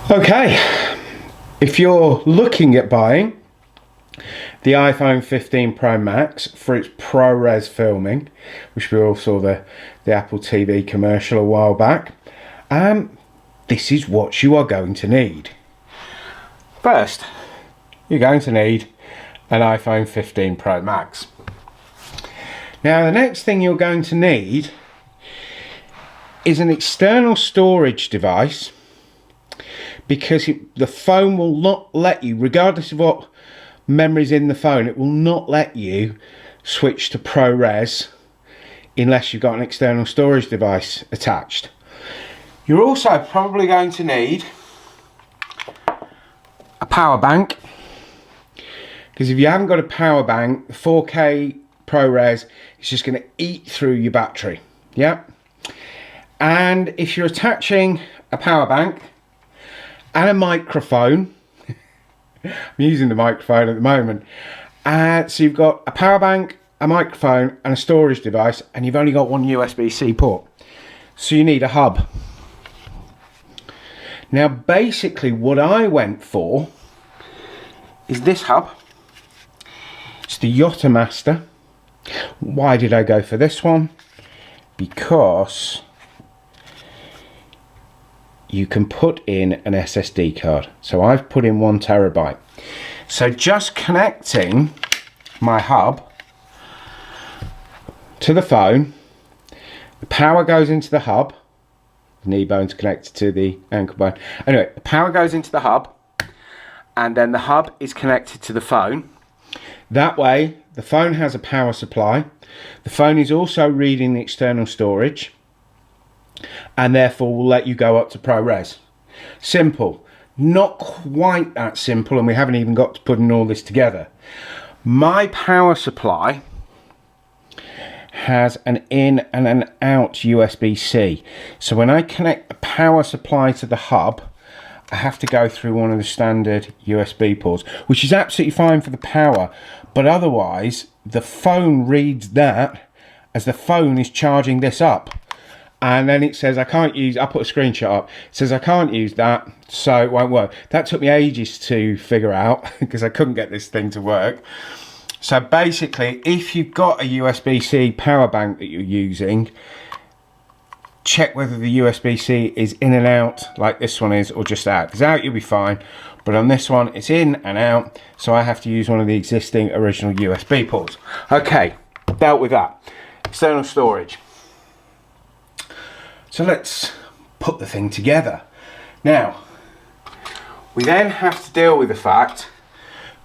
Okay, if you're looking at buying the iPhone 15 Pro Max for its ProRes filming, which we all saw the Apple TV commercial a while back, this is what you are going to need. First, you're going to need an iPhone 15 Pro Max. Now, the next thing you're going to need is an external storage device, because the phone will not let you, regardless of what memory's in the phone, it will not let you switch to ProRes unless you've got an external storage device attached. You're also probably going to need a power bank, because if you haven't got a power bank, the 4K ProRes is just going to eat through your battery. Yeah. And if you're attaching a power bank and a microphone, I'm using the microphone at the moment, so you've got a power bank, a microphone and a storage device, and you've only got one USB-C port, so you need a hub. Now basically what I went for is this hub. It's the Master. Why did I go for this one? Because you can put in an SSD card. So I've put in 1 terabyte. So just connecting my hub to the phone, the power goes into the hub, the knee bone's connected to the ankle bone. Anyway, the power goes into the hub, and then the hub is connected to the phone. That way, the phone has a power supply. The phone is also reading the external storage, and therefore will let you go up to ProRes. Simple. Not quite that simple, and we haven't even got to putting all this together. My power supply has an in and an out USB-C. So when I connect the power supply to the hub, I have to go through one of the standard USB ports, which is absolutely fine for the power, but otherwise the phone reads that as the phone is charging this up. And then it says I can't use, I put a screenshot up, it says I can't use that, so it won't work. That took me ages to figure out because I couldn't get this thing to work. So basically, if you've got a USB-C power bank that you're using, check whether the USB-C is in and out like this one is, or just out. If it's out, you'll be fine, but on this one it's in and out, so I have to use one of the existing original USB ports. Okay, dealt with that. External storage. So let's put the thing together. Now, we then have to deal with the fact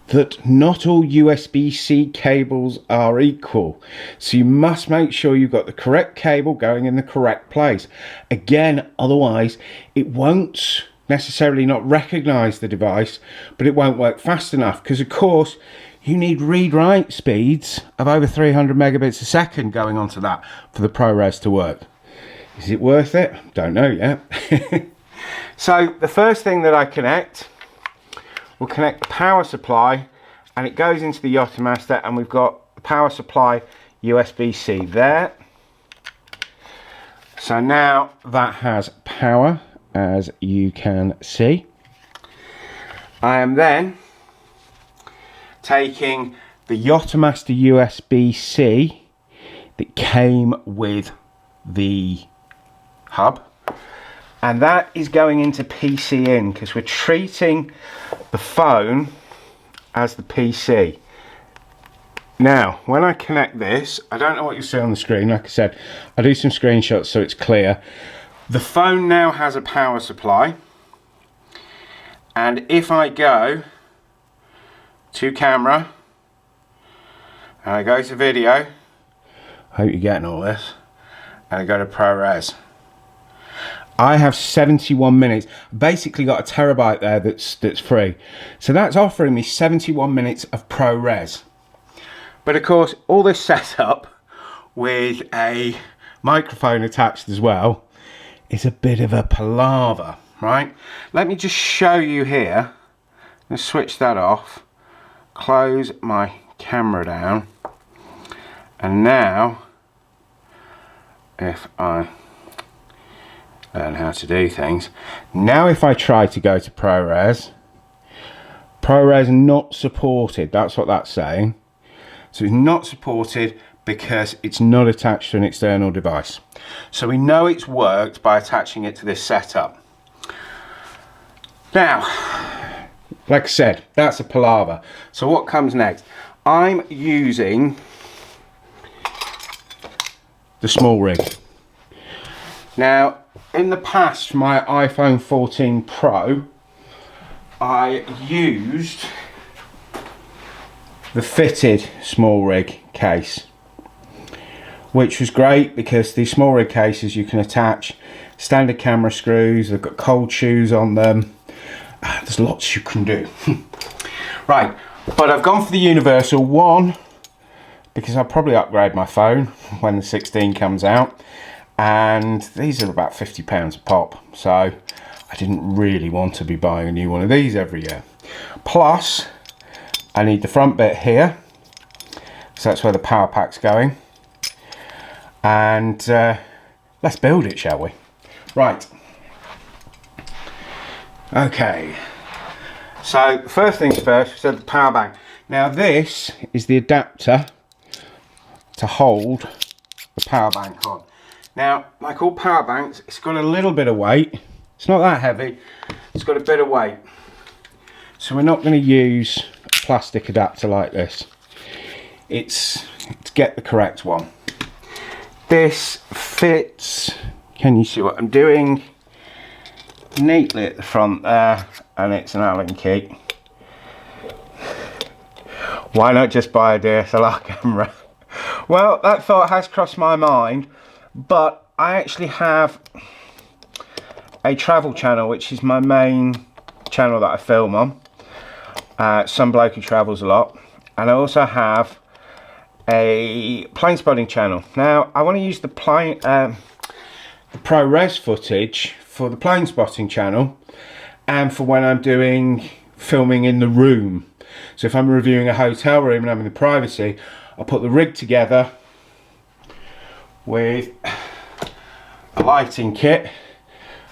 that not all USB-C cables are equal. So you must make sure you've got the correct cable going in the correct place. Again, otherwise it won't necessarily not recognize the device, but it won't work fast enough, because of course you need read-write speeds of over 300 megabits a second going onto that for the ProRes to work. Is it worth it? Don't know yet. So the first thing that I connect, we'll connect the power supply, and it goes into the Master, and we've got the power supply USB-C there. So now that has power, as you can see. I am then taking the Master USB-C that came with the hub, and that is going into PC in, because we're treating the phone as the PC. Now when I connect this, I don't know what you see on the screen. Like I said, I do some screenshots so it's clear. The phone now has a power supply, and if I go to camera and I go to video, I hope you're getting all this, and I go to ProRes, I have 71 minutes. Basically got a terabyte there that's free. So that's offering me 71 minutes of ProRes. But of course, all this setup with a microphone attached as well is a bit of a palaver, right? Let me just show you here. Let's switch that off, close my camera down, and now if I learn how to do things. Now if I try to go to ProRes not supported, that's what that's saying. So it's not supported because it's not attached to an external device. So we know it's worked by attaching it to this setup. Now, like I said, that's a palaver. So what comes next? I'm using the small rig. Now, in the past, for my iPhone 14 Pro, I used the fitted small rig case, which was great because these small rig cases you can attach standard camera screws. They've got cold shoes on them. There's lots you can do. Right, but I've gone for the universal one because I'll probably upgrade my phone when the 16 comes out, and these are about £50 a pop, so I didn't really want to be buying a new one of these every year. Plus I need the front bit here, so that's where the power pack's going, and let's build it, shall we? Right, okay, so first things first, we said the power bank. Now this is the adapter to hold the power bank on. Now, like all power banks, it's got a little bit of weight. It's not that heavy, it's got a bit of weight. So we're not going to use a plastic adapter like this. It's to get the correct one. This fits, can you see what I'm doing? Neatly at the front there, and it's an Allen key. Why not just buy a DSLR camera? Well, that thought has crossed my mind, but I actually have a travel channel, which is my main channel that I film on. Some bloke who travels a lot, and I also have a plane spotting channel. Now I want to use the ProRes footage for the plane spotting channel and for when I'm doing filming in the room. So if I'm reviewing a hotel room and I'm in the privacy, I'll put the rig together with a lighting kit,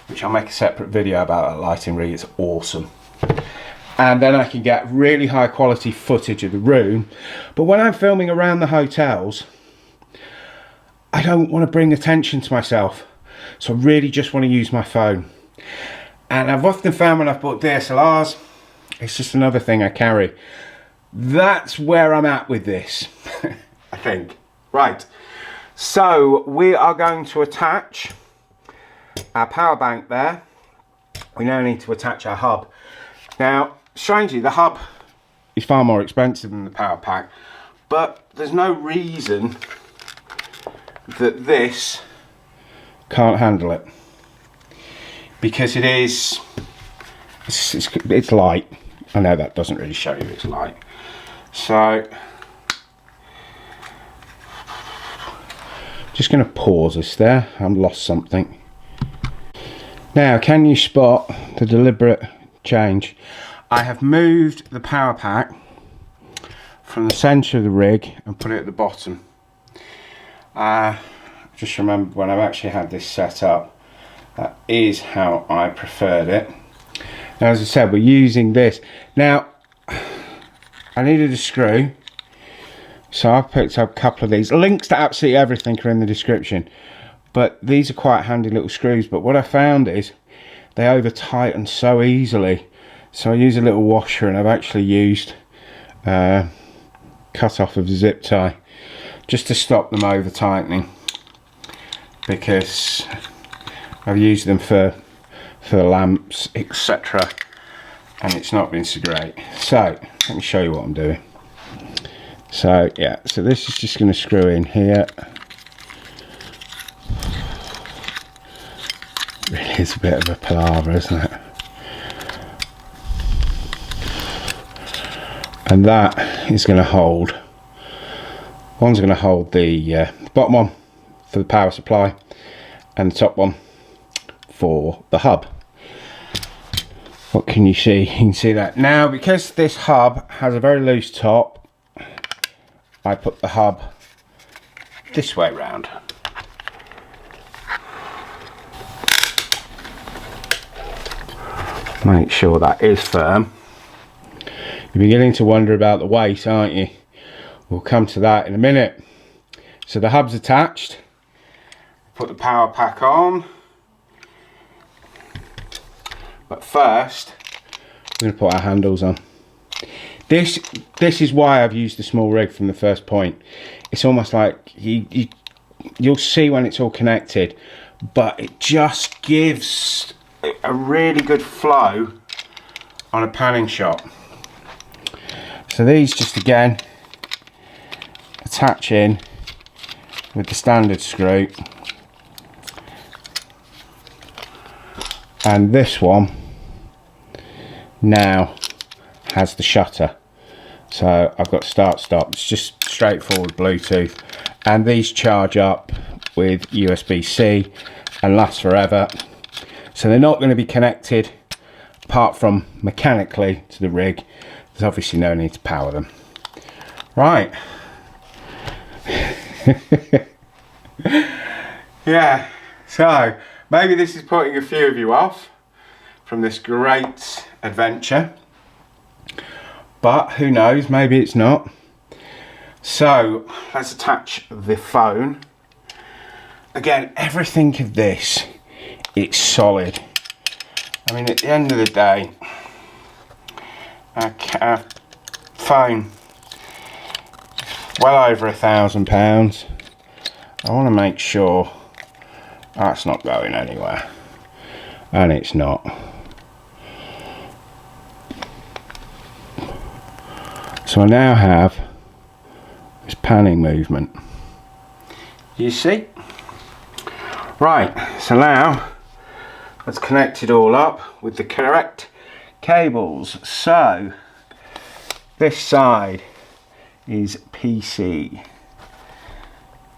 which I'll make a separate video about. That lighting rig, it's awesome. And then I can get really high quality footage of the room. But when I'm filming around the hotels, I don't want to bring attention to myself. So I really just want to use my phone. And I've often found when I've bought DSLRs, it's just another thing I carry. That's where I'm at with this, I think. Right, so we are going to attach our power bank there. We now need to attach our hub. Now, strangely, the hub is far more expensive than the power pack, but there's no reason that this can't handle it, because it is, it's light. I know that doesn't really show you it's light. So, just going to pause this there. I've lost something. Now, can you spot the deliberate change? I have moved the power pack from the centre of the rig and put it at the bottom. Just remember, when I've actually had this set up, that is how I preferred it. Now, as I said, we're using this. Now, I needed a screw, so I've picked up a couple of these. Links to absolutely everything are in the description, but these are quite handy little screws. But what I found is they over tighten so easily, so I use a little washer, and I've actually used cut off of the zip tie just to stop them over tightening, because I've used them for lamps, etc., and it's not been so great. So let me show you what I'm doing. So yeah, so this is just going to screw in here. Really is a bit of a palaver, isn't it? And that is going to hold, one's going to hold the bottom one for the power supply, and the top one for the hub. What can you see? You can see that. Now, because this hub has a very loose top, I put the hub this way round. Make sure that is firm. You're beginning to wonder about the weight, aren't you? We'll come to that in a minute. So the hub's attached. Put the power pack on. But first, we're going to put our handles on. This is why I've used the small rig from the first point. It's almost like you'll see when it's all connected, but it just gives a really good flow on a panning shot. So these just again attach in with the standard screw, and this one now has the shutter. So I've got start stop. It's just straightforward Bluetooth, and these charge up with USB-C and last forever. So they're not going to be connected apart from mechanically to the rig. There's obviously no need to power them. Right. Yeah, so maybe this is putting a few of you off from this great adventure, but who knows, maybe it's not. So let's attach the phone. Again, everything of this, it's solid. I mean, at the end of the day, our phone, well over £1,000. I want to make sure that's not going anywhere, and it's not. So I now have this panning movement. You see? Right, so now let's connect it all up with the correct cables. So this side is PC.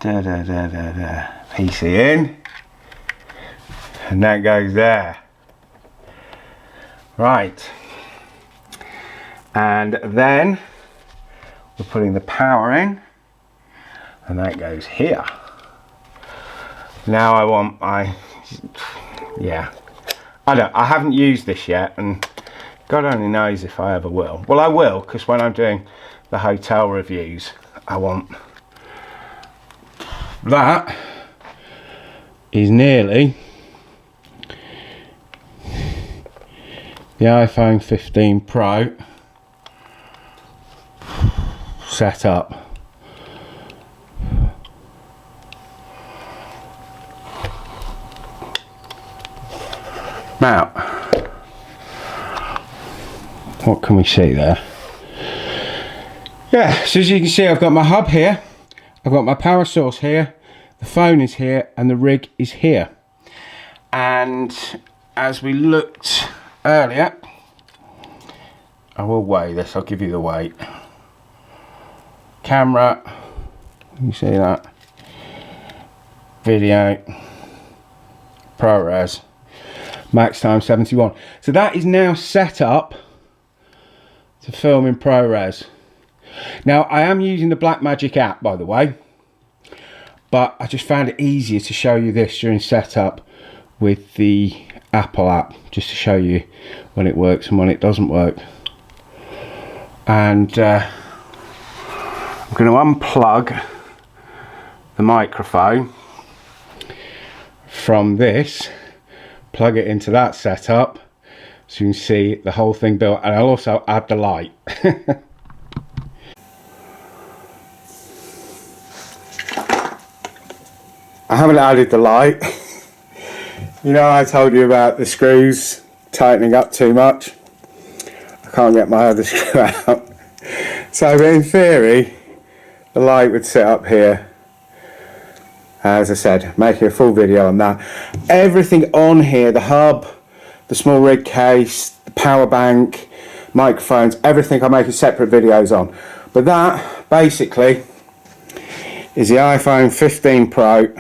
PC in, and that goes there. Right, and then we're putting the power in, and that goes here. Now I want my, I haven't used this yet, and God only knows if I ever will. Well, I will, because when I'm doing the hotel reviews, I want that is nearly the iPhone 15 Pro set up. Now, what can we see there? Yeah, so as you can see, I've got my hub here, I've got my power source here, the phone is here, and the rig is here. And as we looked earlier, I will weigh this, I'll give you the weight. Camera, you see that? Video, ProRes, max time 71. So that is now set up to film in ProRes. Now I am using the Blackmagic app, by the way, but I just found it easier to show you this during setup with the Apple app, just to show you when it works and when it doesn't work. And I'm going to unplug the microphone from this, plug it into that setup, so you can see the whole thing built, and I'll also add the light. I haven't added the light. You know, I told you about the screws tightening up too much. I can't get my other screw out. So in theory, the light would sit up here. As I said, making a full video on that. Everything on here, the hub, the small rig case, the power bank, microphones, everything I'm making separate videos on. But that, basically, is the iPhone 15 Pro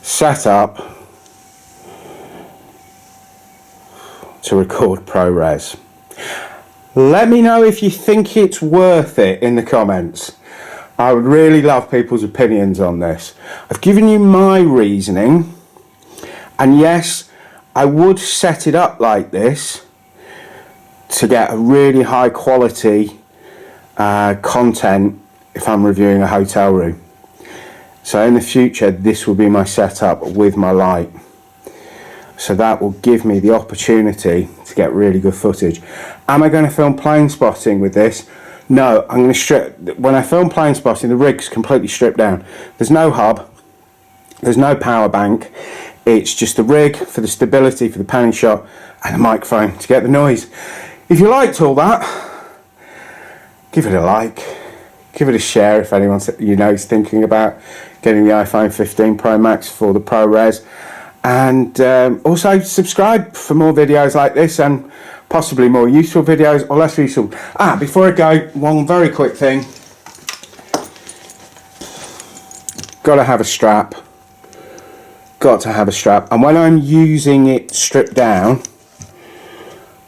set up to record ProRes. Let me know if you think it's worth it in the comments. I would really love people's opinions on this. I've given you my reasoning, and yes, I would set it up like this to get a really high quality content if I'm reviewing a hotel room. So in the future, this will be my setup with my light. So that will give me the opportunity to get really good footage. Am I going to film plane spotting with this? No, I'm going to strip. When I film plane spotting, the rig's completely stripped down. There's no hub, there's no power bank. It's just the rig for the stability, for the panning shot, and a microphone to get the noise. If you liked all that, give it a like, give it a share if anyone is thinking about getting the iPhone 15 Pro Max for the ProRes, and also subscribe for more videos like this and possibly more useful videos or less useful. Before I go, one very quick thing. Got to have a strap, and when I'm using it stripped down,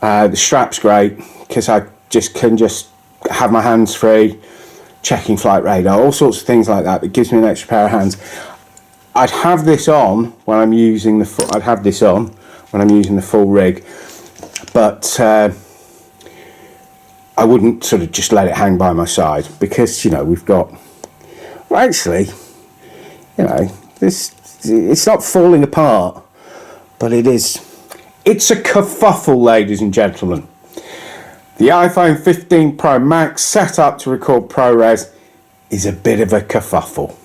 the strap's great because I can just have my hands free, checking flight radar, all sorts of things like that. That gives me an extra pair of hands. I'd have this on when I'm using the full rig, but I wouldn't sort of just let it hang by my side because we've got. Well, actually, it's not falling apart, but it is. It's a kerfuffle, ladies and gentlemen. The iPhone 15 Pro Max set up to record ProRes is a bit of a kerfuffle.